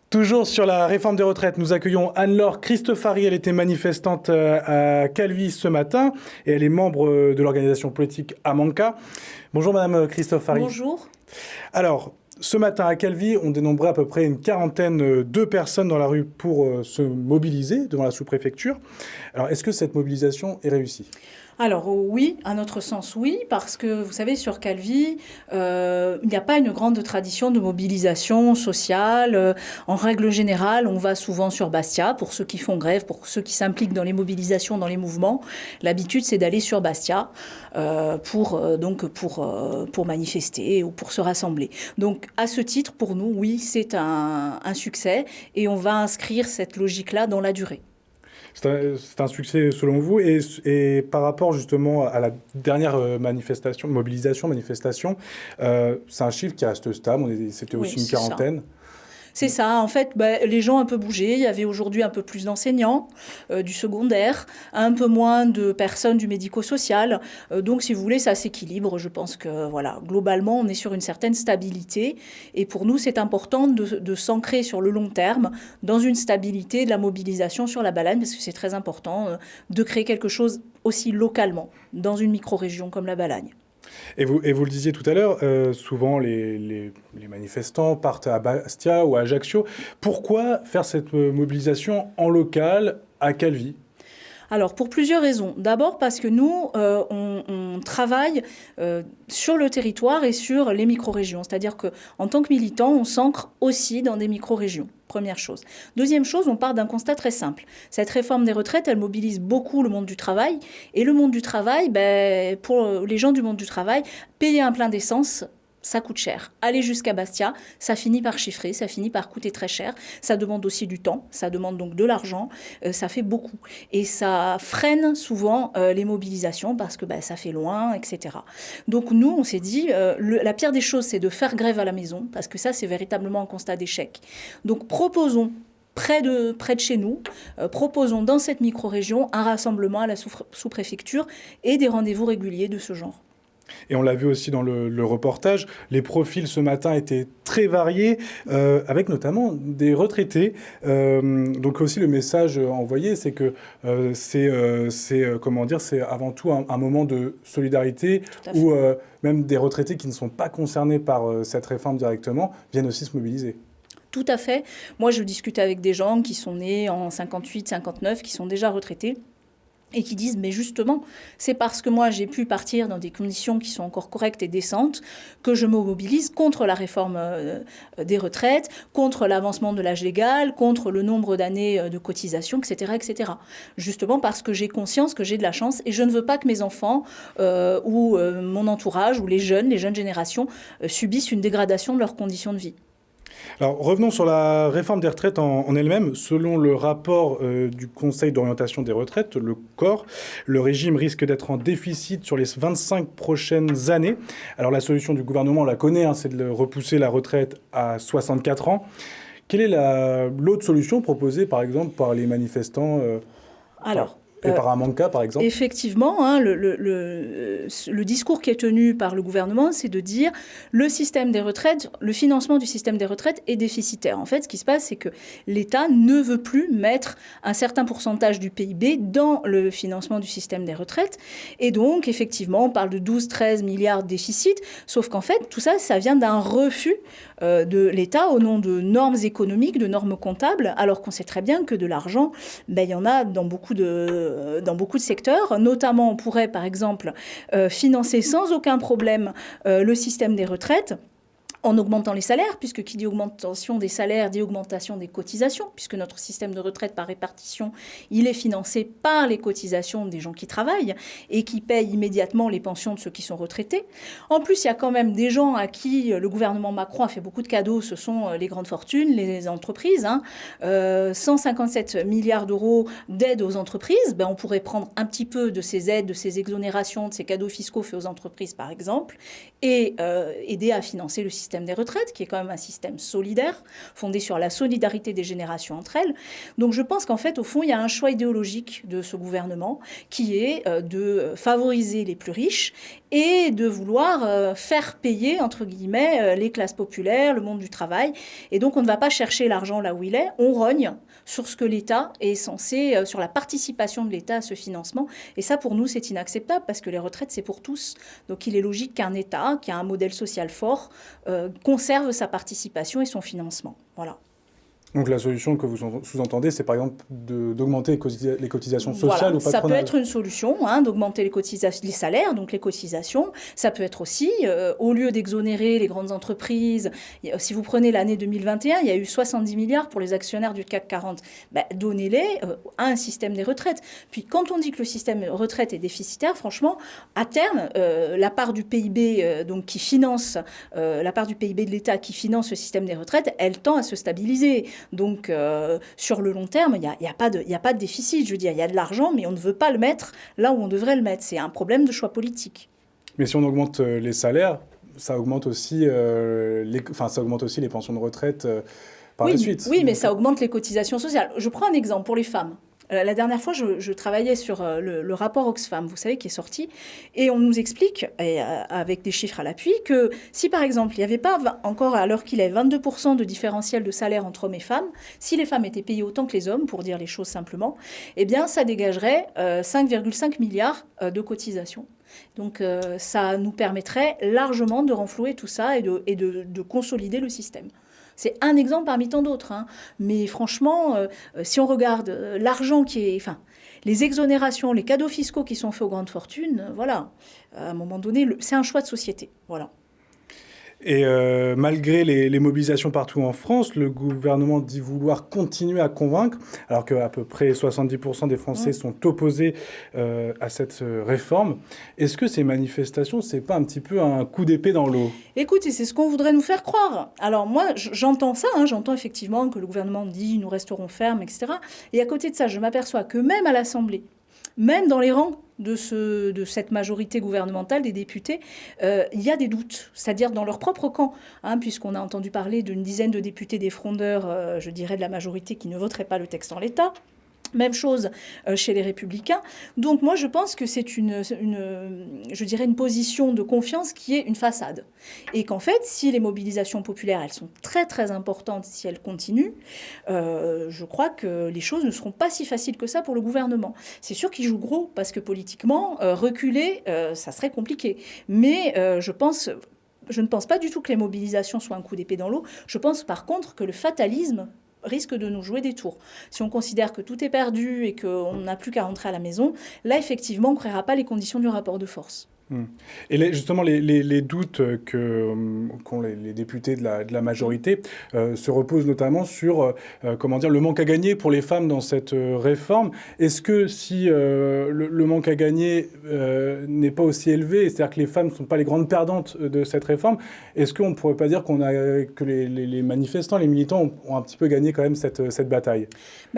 Toujours sur la réforme des retraites, nous accueillons Anne-Laure Cristofari. Elle était manifestante à Calvi ce matin et elle est membre de l'organisation politique Amanca. Bonjour Madame Cristofari. Bonjour. Alors, ce matin à Calvi, on dénombrait à peu près une quarantaine de personnes dans la rue pour se mobiliser devant la sous-préfecture. Alors, est-ce que cette mobilisation est réussie ? Alors oui, à notre sens oui, parce que vous savez, sur Calvi, il n'y a pas une grande tradition de mobilisation sociale. En règle générale, on va souvent sur Bastia, pour ceux qui font grève, pour ceux qui s'impliquent dans les mobilisations, dans les mouvements. L'habitude, c'est d'aller sur Bastia pour manifester ou pour se rassembler. Donc à ce titre, pour nous, oui, c'est un succès et on va inscrire cette logique-là dans la durée. C'est un succès selon vous et par rapport justement à la dernière mobilisation, c'est un chiffre qui reste stable, c'était aussi une quarantaine. C'est ça, en fait, les gens ont un peu bougé. Il y avait aujourd'hui un peu plus d'enseignants du secondaire, un peu moins de personnes du médico-social. Donc, si vous voulez, ça s'équilibre. Je pense que, voilà, globalement, on est sur une certaine stabilité. Et pour nous, c'est important de s'ancrer sur le long terme dans une stabilité de la mobilisation sur la Balagne, parce que c'est très important de créer quelque chose aussi localement dans une micro-région comme la Balagne. Et vous le disiez tout à l'heure, souvent les manifestants partent à Bastia ou à Ajaccio. Pourquoi faire cette mobilisation en local à Calvi ? Alors, pour plusieurs raisons. D'abord parce que nous, on travaille sur le territoire et sur les micro-régions. C'est-à-dire qu'en tant que militants, on s'ancre aussi dans des micro-régions. Première chose. Deuxième chose, on part d'un constat très simple. Cette réforme des retraites, elle mobilise beaucoup le monde du travail. Et le monde du travail, pour les gens du monde du travail, payer un plein d'essence, ça coûte cher. Aller jusqu'à Bastia, ça finit par chiffrer, ça finit par coûter très cher. Ça demande aussi du temps, ça demande donc de l'argent, ça fait beaucoup. Et ça freine souvent les mobilisations parce que ça fait loin, etc. Donc nous, on s'est dit, la pire des choses, c'est de faire grève à la maison, parce que ça, c'est véritablement un constat d'échec. Donc proposons près de chez nous, proposons dans cette micro-région un rassemblement à la sous-préfecture et des rendez-vous réguliers de ce genre. Et on l'a vu aussi dans le reportage, les profils ce matin étaient très variés, avec notamment des retraités. Donc aussi le message envoyé, c'est que c'est avant tout un moment de solidarité où même des retraités qui ne sont pas concernés par cette réforme directement viennent aussi se mobiliser. Tout à fait. Moi, je discute avec des gens qui sont nés en 58, 59, qui sont déjà retraités. Et qui disent, mais justement, c'est parce que moi j'ai pu partir dans des conditions qui sont encore correctes et décentes que je me mobilise contre la réforme des retraites, contre l'avancement de l'âge légal, contre le nombre d'années de cotisation, etc., etc. Justement parce que j'ai conscience que j'ai de la chance et je ne veux pas que mes enfants ou mon entourage ou les jeunes générations subissent une dégradation de leurs conditions de vie. Alors revenons sur la réforme des retraites en elle-même. Selon le rapport du Conseil d'orientation des retraites, le COR, le régime risque d'être en déficit sur les 25 prochaines années. Alors la solution du gouvernement, on la connaît, c'est de repousser la retraite à 64 ans. Quelle est l'autre solution proposée par exemple par les manifestants et par Amanca, par exemple ? Effectivement, le discours qui est tenu par le gouvernement, c'est de dire le système des retraites, le financement du système des retraites est déficitaire. En fait, ce qui se passe, c'est que l'État ne veut plus mettre un certain pourcentage du PIB dans le financement du système des retraites. Et donc, effectivement, on parle de 12-13 milliards de déficit, sauf qu'en fait, tout ça, ça vient d'un refus de l'État au nom de normes économiques, de normes comptables, alors qu'on sait très bien que de l'argent, il y en a dans beaucoup de secteurs. Notamment, on pourrait, par exemple, financer sans aucun problème le système des retraites en augmentant les salaires, puisque qui dit augmentation des salaires dit augmentation des cotisations, puisque notre système de retraite par répartition, il est financé par les cotisations des gens qui travaillent et qui payent immédiatement les pensions de ceux qui sont retraités. En plus, il y a quand même des gens à qui le gouvernement Macron a fait beaucoup de cadeaux, ce sont les grandes fortunes, les entreprises. 157 milliards d'euros d'aide aux entreprises, on pourrait prendre un petit peu de ces aides, de ces exonérations, de ces cadeaux fiscaux faits aux entreprises, par exemple, et aider à financer le système système des retraites, qui est quand même un système solidaire, fondé sur la solidarité des générations entre elles. Donc je pense qu'en fait, au fond, il y a un choix idéologique de ce gouvernement qui est de favoriser les plus riches et de vouloir faire payer, entre guillemets, les classes populaires, le monde du travail. Et donc on ne va pas chercher l'argent là où il est, on rogne sur ce que l'État est censé, sur la participation de l'État à ce financement. Et ça, pour nous, c'est inacceptable parce que les retraites, c'est pour tous. Donc il est logique qu'un État, qui a un modèle social fort, conserve sa participation et son financement. Voilà. Donc la solution que vous sous-entendez, c'est par exemple d'augmenter les cotisations sociales voilà, ou patronales. Ça peut être une solution, d'augmenter les salaires, donc les cotisations. Ça peut être aussi, au lieu d'exonérer les grandes entreprises, si vous prenez l'année 2021, il y a eu 70 milliards pour les actionnaires du CAC 40. Donnez-les à un système des retraites. Puis quand on dit que le système des retraites est déficitaire, franchement, à terme, la part du PIB donc, qui finance, la part du PIB de l'État qui finance le système des retraites, elle tend à se stabiliser. Donc, sur le long terme, il n'y a pas de déficit. Je veux dire, il y a de l'argent, mais on ne veut pas le mettre là où on devrait le mettre. C'est un problème de choix politique. Mais si on augmente les salaires, ça augmente aussi, les pensions de retraite par la suite. Oui, mais ça augmente les cotisations sociales. Je prends un exemple pour les femmes. La dernière fois, je travaillais sur le rapport Oxfam, vous savez, qui est sorti, et on nous explique, avec des chiffres à l'appui, que si par exemple, il n'y avait pas encore, à l'heure qu'il est, 22% de différentiel de salaire entre hommes et femmes, si les femmes étaient payées autant que les hommes, pour dire les choses simplement, eh bien, ça dégagerait 5,5 milliards de cotisations. Donc ça nous permettrait largement de renflouer tout ça et de consolider le système. C'est un exemple parmi tant d'autres. Mais franchement, si on regarde l'argent qui est... Enfin, les exonérations, les cadeaux fiscaux qui sont faits aux grandes fortunes, voilà. À un moment donné, c'est un choix de société. Voilà. Et malgré les mobilisations partout en France, le gouvernement dit vouloir continuer à convaincre, alors qu'à peu près 70% des Français sont opposés à cette réforme. Est-ce que ces manifestations, c'est pas un petit peu un coup d'épée dans l'eau ? Écoutez, c'est ce qu'on voudrait nous faire croire. Alors moi, j'entends ça, j'entends effectivement que le gouvernement dit « nous resterons fermes », etc. Et à côté de ça, je m'aperçois que même à l'Assemblée, même dans les rangs de cette majorité gouvernementale des députés, il y a des doutes, c'est-à-dire dans leur propre camp, puisqu'on a entendu parler d'une dizaine de députés des frondeurs, je dirais de la majorité, qui ne voteraient pas le texte en l'état. Même chose chez les Républicains. Donc moi, je pense que c'est je dirais une position de confiance qui est une façade. Et qu'en fait, si les mobilisations populaires, elles sont très très importantes, si elles continuent, je crois que les choses ne seront pas si faciles que ça pour le gouvernement. C'est sûr qu'il joue gros, parce que politiquement, reculer, ça serait compliqué. Mais je ne pense pas du tout que les mobilisations soient un coup d'épée dans l'eau. Je pense par contre que le fatalisme risque de nous jouer des tours. Si on considère que tout est perdu et qu'on n'a plus qu'à rentrer à la maison, là, effectivement, on ne créera pas les conditions du rapport de force. Et justement, les doutes qu'ont les députés de la majorité se reposent notamment sur le manque à gagner pour les femmes dans cette réforme. Est-ce que si le manque à gagner n'est pas aussi élevé, c'est-à-dire que les femmes ne sont pas les grandes perdantes de cette réforme, est-ce qu'on ne pourrait pas dire que les manifestants, les militants ont un petit peu gagné quand même cette bataille ?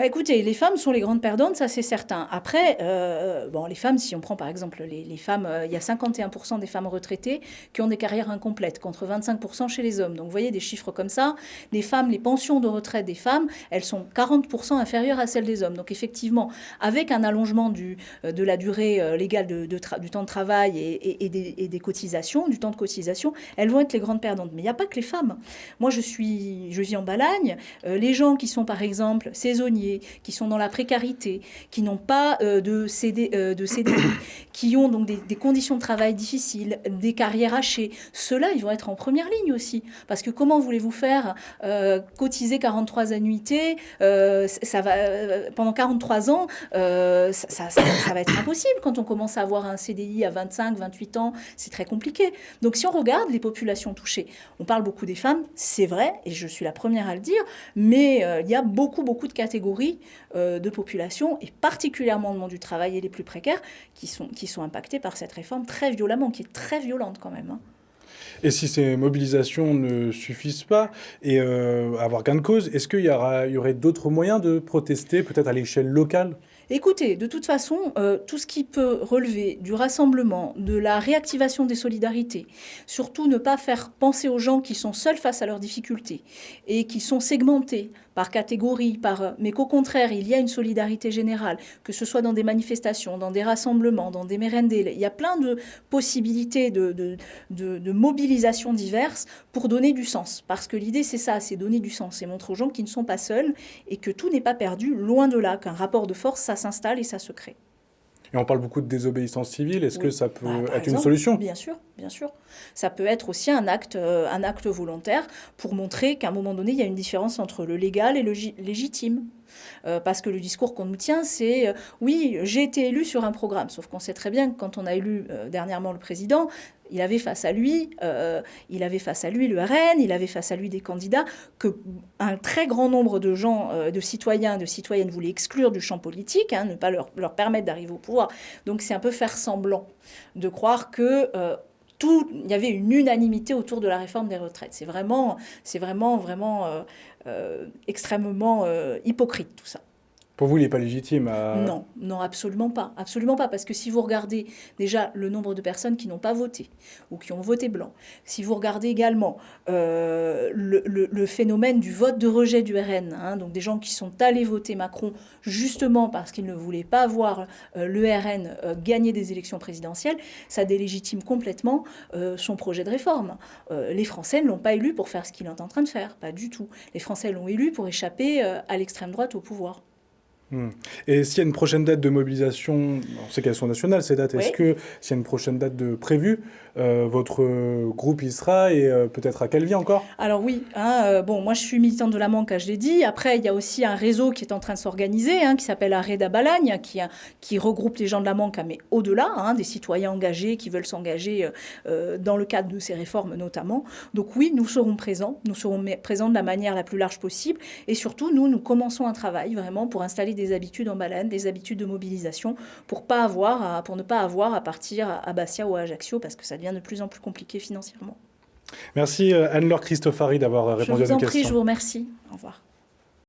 Écoutez, les femmes sont les grandes perdantes, ça c'est certain. Après, les femmes, si on prend par exemple les femmes, il y a 51% des femmes retraitées qui ont des carrières incomplètes, contre 25% chez les hommes. Donc vous voyez des chiffres comme ça. Les femmes, les pensions de retraite des femmes, elles sont 40% inférieures à celles des hommes. Donc effectivement, avec un allongement de la durée légale du temps de travail et des cotisations, du temps de cotisation, elles vont être les grandes perdantes. Mais il n'y a pas que les femmes. Moi, je vis en Balagne. Les gens qui sont par exemple saisonniers, qui sont dans la précarité, qui n'ont pas de CDI, qui ont donc des conditions de travail difficiles, des carrières hachées, ceux-là, ils vont être en première ligne aussi. Parce que comment voulez-vous faire cotiser 43 annuités pendant 43 ans, ça va être impossible quand on commence à avoir un CDI à 25, 28 ans, c'est très compliqué. Donc si on regarde les populations touchées, on parle beaucoup des femmes, c'est vrai, et je suis la première à le dire, mais il y a beaucoup de catégories de population, et particulièrement le monde du travail et les plus précaires, qui sont impactés par cette réforme très violemment, qui est très violente quand même. Et si ces mobilisations ne suffisent pas et avoir gain de cause, est-ce qu'il y aurait d'autres moyens de protester, peut-être à l'échelle locale ? Écoutez, de toute façon, tout ce qui peut relever du rassemblement, de la réactivation des solidarités, surtout ne pas faire penser aux gens qui sont seuls face à leurs difficultés et qui sont segmentés par catégorie, mais qu'au contraire, il y a une solidarité générale, que ce soit dans des manifestations, dans des rassemblements, dans des mérendés. Il y a plein de possibilités de mobilisation diverses pour donner du sens. Parce que l'idée, c'est ça, c'est donner du sens, c'est montrer aux gens qu'ils ne sont pas seuls et que tout n'est pas perdu, loin de là, qu'un rapport de force, ça s'installe et ça se crée. Et on parle beaucoup de désobéissance civile. Est-ce que ça peut être une exemple, solution? Bien sûr, bien sûr. Ça peut être aussi un acte volontaire pour montrer qu'à un moment donné, il y a une différence entre le légal et le légitime. Parce que le discours qu'on nous tient, c'est oui, j'ai été élu sur un programme. Sauf qu'on sait très bien que quand on a élu dernièrement le président, il avait face à lui le RN, il avait face à lui des candidats que un très grand nombre de gens, de citoyens, de citoyennes voulaient exclure du champ politique, ne pas leur permettre d'arriver au pouvoir. Donc c'est un peu faire semblant de croire que il y avait une unanimité autour de la réforme des retraites. C'est vraiment extrêmement hypocrite tout ça. Pour vous, il n'est pas légitime Non, non, absolument pas. Absolument pas. Parce que si vous regardez déjà le nombre de personnes qui n'ont pas voté ou qui ont voté blanc, si vous regardez également le phénomène du vote de rejet du RN, donc des gens qui sont allés voter Macron justement parce qu'ils ne voulaient pas voir le RN gagner des élections présidentielles, ça délégitime complètement son projet de réforme. Les Français ne l'ont pas élu pour faire ce qu'il est en train de faire, pas du tout. Les Français l'ont élu pour échapper à l'extrême droite au pouvoir. Et s'il y a une prochaine date de mobilisation, on sait qu'elles sont nationales ces dates, est-ce que s'il y a une prochaine date de prévue, votre groupe y sera et peut-être à Calvi encore? Alors oui, bon, moi je suis militante de la Manca, je l'ai dit. Après, il y a aussi un réseau qui est en train de s'organiser, qui s'appelle Arreda Balagne, qui regroupe les gens de la Manca, mais au-delà, des citoyens engagés qui veulent s'engager dans le cadre de ces réformes notamment. Donc oui, nous serons présents de la manière la plus large possible. Et surtout, nous commençons un travail vraiment pour installer des habitudes en Baleine, des habitudes de mobilisation, pour ne pas avoir à partir à Bastia ou à Ajaccio, parce que ça devient de plus en plus compliqué financièrement. Merci Anne-Laure Cristofari d'avoir répondu à nos questions. Je vous en prie, je vous remercie. Au revoir.